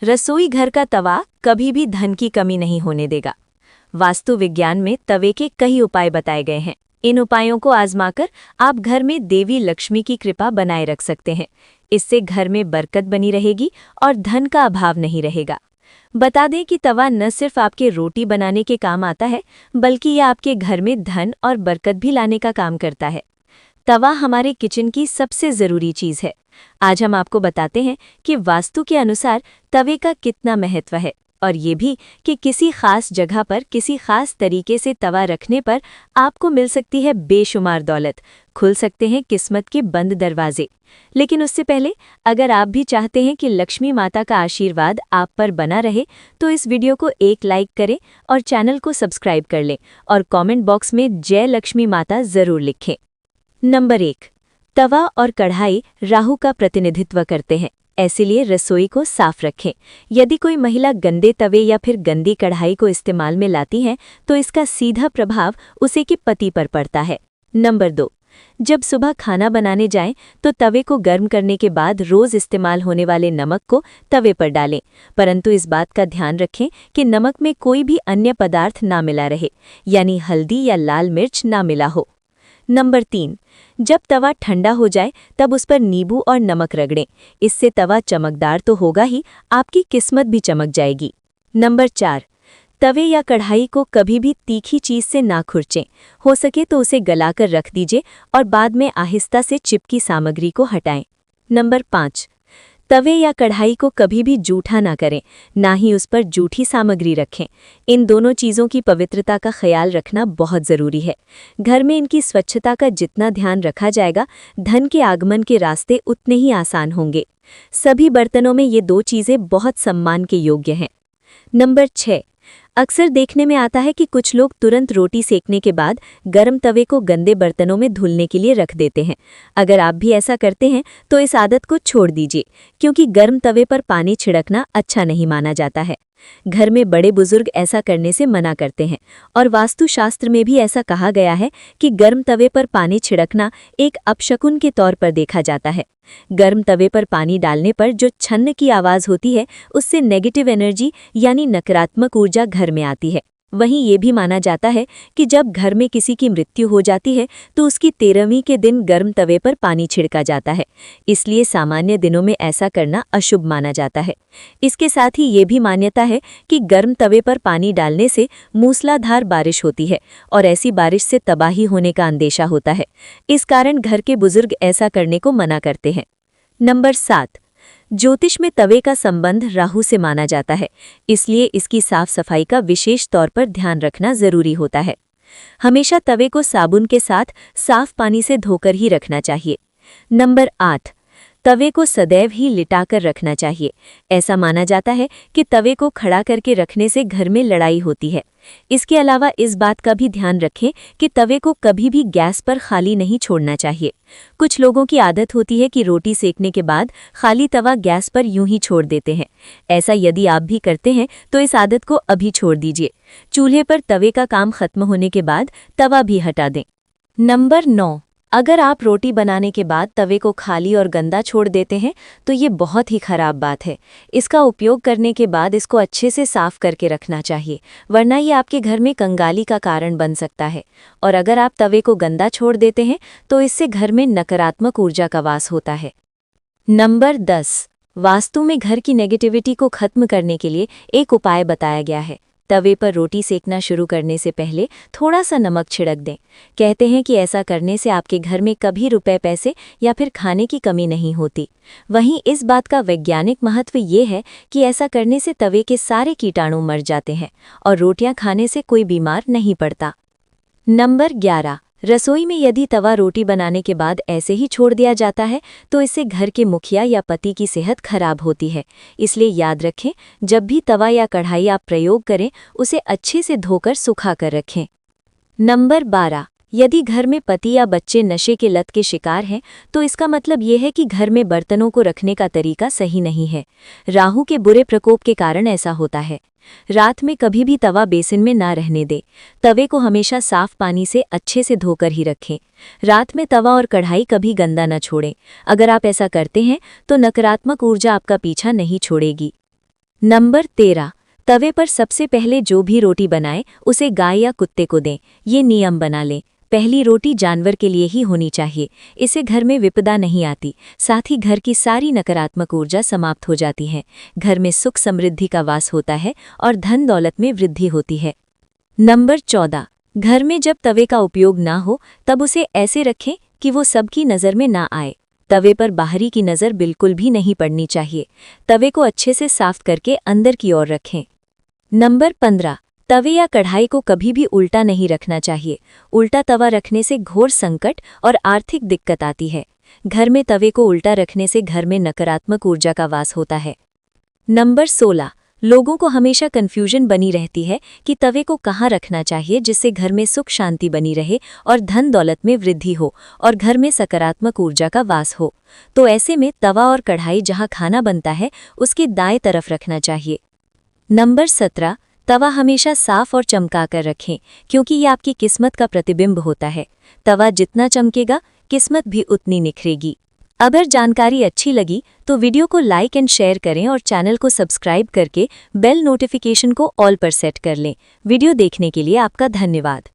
रसोई घर का तवा कभी भी धन की कमी नहीं होने देगा। वास्तु विज्ञान में तवे के कई उपाय बताए गए हैं। इन उपायों को आजमाकर आप घर में देवी लक्ष्मी की कृपा बनाए रख सकते हैं। इससे घर में बरकत बनी रहेगी और धन का अभाव नहीं रहेगा। बता दें कि तवा न सिर्फ आपके रोटी बनाने के काम आता है, बल्कि यह आपके घर में धन और बरकत भी लाने का काम करता है। तवा हमारे किचन की सबसे ज़रूरी चीज़ है। आज हम आपको बताते हैं कि वास्तु के अनुसार तवे का कितना महत्व है, और ये भी कि किसी खास जगह पर किसी खास तरीके से तवा रखने पर आपको मिल सकती है बेशुमार दौलत, खुल सकते हैं किस्मत के बंद दरवाजे। लेकिन उससे पहले अगर आप भी चाहते हैं कि लक्ष्मी माता का आशीर्वाद आप पर बना रहे, तो इस वीडियो को एक लाइक करें और चैनल को सब्सक्राइब कर लें और कमेंट बॉक्स में जय लक्ष्मी माता ज़रूर लिखें। नंबर 1, तवा और कढ़ाई राहु का प्रतिनिधित्व करते हैं, इसलिए रसोई को साफ रखें। यदि कोई महिला गंदे तवे या फिर गंदी कढ़ाई को इस्तेमाल में लाती है, तो इसका सीधा प्रभाव उसे के पति पर पड़ता है। नंबर 2, जब सुबह खाना बनाने जाएं, तो तवे को गर्म करने के बाद रोज इस्तेमाल होने वाले नमक को तवे पर डालें, परंतु इस बात का ध्यान रखें कि नमक में कोई भी अन्य पदार्थ ना मिला रहे, यानी हल्दी या लाल मिर्च ना मिला हो। नंबर 3, जब तवा ठंडा हो जाए तब उस पर नींबू और नमक रगड़ें। इससे तवा चमकदार तो होगा ही, आपकी किस्मत भी चमक जाएगी। नंबर 4, तवे या कढ़ाई को कभी भी तीखी चीज से ना खुरचें। हो सके तो उसे गलाकर रख दीजिए और बाद में आहिस्ता से चिपकी सामग्री को हटाएं। नंबर 5, तवे या कढ़ाई को कभी भी जूठा ना करें, ना ही उस पर जूठी सामग्री रखें। इन दोनों चीज़ों की पवित्रता का ख्याल रखना बहुत ज़रूरी है। घर में इनकी स्वच्छता का जितना ध्यान रखा जाएगा, धन के आगमन के रास्ते उतने ही आसान होंगे। सभी बर्तनों में ये दो चीज़ें बहुत सम्मान के योग्य हैं। नंबर 6, अक्सर देखने में आता है कि कुछ लोग तुरंत रोटी सेकने के बाद गर्म तवे को गंदे बर्तनों में धुलने के लिए रख देते हैं। अगर आप भी ऐसा करते हैं तो इस आदत को छोड़ दीजिए, क्योंकि गर्म तवे पर पानी छिड़कना अच्छा नहीं माना जाता है। घर में बड़े बुजुर्ग ऐसा करने से मना करते हैं, और वास्तुशास्त्र में भी ऐसा कहा गया है कि गर्म तवे पर पानी छिड़कना एक अपशकुन के तौर पर देखा जाता है। गर्म तवे पर पानी डालने पर जो छन्न की आवाज़ होती है, उससे नेगेटिव एनर्जी यानी नकारात्मक ऊर्जा घर में आती है। वहीं ये भी माना जाता है कि जब घर में किसी की मृत्यु हो जाती है तो उसकी 13वीं के दिन गर्म तवे पर पानी छिड़का जाता है। इसलिए सामान्य दिनों में ऐसा करना अशुभ माना जाता है। इसके साथ ही ये भी मान्यता है कि गर्म तवे पर पानी डालने से मूसलाधार बारिश होती है, और ऐसी बारिश से तबाही होने का अंदेशा होता है। इस कारण घर के बुजुर्ग ऐसा करने को मना करते हैं। नंबर 7, ज्योतिष में तवे का संबंध राहु से माना जाता है, इसलिए इसकी साफ सफाई का विशेष तौर पर ध्यान रखना जरूरी होता है। हमेशा तवे को साबुन के साथ साफ पानी से धोकर ही रखना चाहिए। नंबर 8, तवे को सदैव ही लिटाकर रखना चाहिए। ऐसा माना जाता है कि तवे को खड़ा करके रखने से घर में लड़ाई होती है। इसके अलावा इस बात का भी ध्यान रखें कि तवे को कभी भी गैस पर खाली नहीं छोड़ना चाहिए। कुछ लोगों की आदत होती है कि रोटी सेकने के बाद खाली तवा गैस पर यूं ही छोड़ देते हैं। ऐसा यदि आप भी करते हैं तो इस आदत को अभी छोड़ दीजिए। चूल्हे पर तवे का काम खत्म होने के बाद तवा भी हटा दें। नंबर 9, अगर आप रोटी बनाने के बाद तवे को खाली और गंदा छोड़ देते हैं तो ये बहुत ही खराब बात है। इसका उपयोग करने के बाद इसको अच्छे से साफ करके रखना चाहिए, वरना ये आपके घर में कंगाली का कारण बन सकता है। और अगर आप तवे को गंदा छोड़ देते हैं तो इससे घर में नकारात्मक ऊर्जा का वास होता है। नंबर 10, वास्तु में घर की नेगेटिविटी को खत्म करने के लिए एक उपाय बताया गया है। तवे पर रोटी सेकना शुरू करने से पहले थोड़ा सा नमक छिड़क दें। कहते हैं कि ऐसा करने से आपके घर में कभी रुपए पैसे या फिर खाने की कमी नहीं होती। वहीं इस बात का वैज्ञानिक महत्व ये है कि ऐसा करने से तवे के सारे कीटाणु मर जाते हैं और रोटियां खाने से कोई बीमार नहीं पड़ता। नंबर 11, रसोई में यदि तवा रोटी बनाने के बाद ऐसे ही छोड़ दिया जाता है तो इससे घर के मुखिया या पति की सेहत खराब होती है। इसलिए याद रखें, जब भी तवा या कढ़ाई आप प्रयोग करें उसे अच्छे से धोकर सुखा कर रखें। नंबर 12, यदि घर में पति या बच्चे नशे के लत के शिकार हैं तो इसका मतलब ये है कि घर में बर्तनों को रखने का तरीका सही नहीं है। राहु के बुरे प्रकोप के कारण ऐसा होता है। रात में कभी भी तवा बेसिन में ना रहने दें। तवे को हमेशा साफ पानी से अच्छे से धोकर ही रखें। रात में तवा और कढ़ाई कभी गंदा न छोड़ें। अगर आप ऐसा करते हैं तो नकारात्मक ऊर्जा आपका पीछा नहीं छोड़ेगी। नंबर 13, तवे पर सबसे पहले जो भी रोटी बनाए उसे गाय या कुत्ते को दें। ये नियम बना लें। पहली रोटी जानवर के लिए ही होनी चाहिए। इससे घर में विपदा नहीं आती, साथ ही घर की सारी नकारात्मक ऊर्जा समाप्त हो जाती है। घर में सुख समृद्धि का वास होता है और धन दौलत में वृद्धि होती है। नंबर 14, घर में जब तवे का उपयोग ना हो तब उसे ऐसे रखें कि वो सबकी नज़र में ना आए। तवे पर बाहरी की नज़र बिल्कुल भी नहीं पड़नी चाहिए। तवे को अच्छे से साफ करके अंदर की ओर रखें। नंबर 15, तवे या कढ़ाई को कभी भी उल्टा नहीं रखना चाहिए। उल्टा तवा रखने से घोर संकट और आर्थिक दिक्कत आती है। घर में तवे को उल्टा रखने से घर में नकारात्मक ऊर्जा का वास होता है। नंबर 16, लोगों को हमेशा कन्फ्यूजन बनी रहती है कि तवे को कहाँ रखना चाहिए जिससे घर में सुख शांति बनी रहे और धन दौलत में वृद्धि हो और घर में सकारात्मक ऊर्जा का वास हो। तो ऐसे में तवा और कढ़ाई जहाँ खाना बनता है उसके दाएं तरफ रखना चाहिए। नंबर 17, तवा हमेशा साफ और चमका कर रखें, क्योंकि ये आपकी किस्मत का प्रतिबिंब होता है। तवा जितना चमकेगा किस्मत भी उतनी निखरेगी। अगर जानकारी अच्छी लगी तो वीडियो को लाइक एंड शेयर करें और चैनल को सब्सक्राइब करके बेल नोटिफिकेशन को ऑल पर सेट कर लें। वीडियो देखने के लिए आपका धन्यवाद।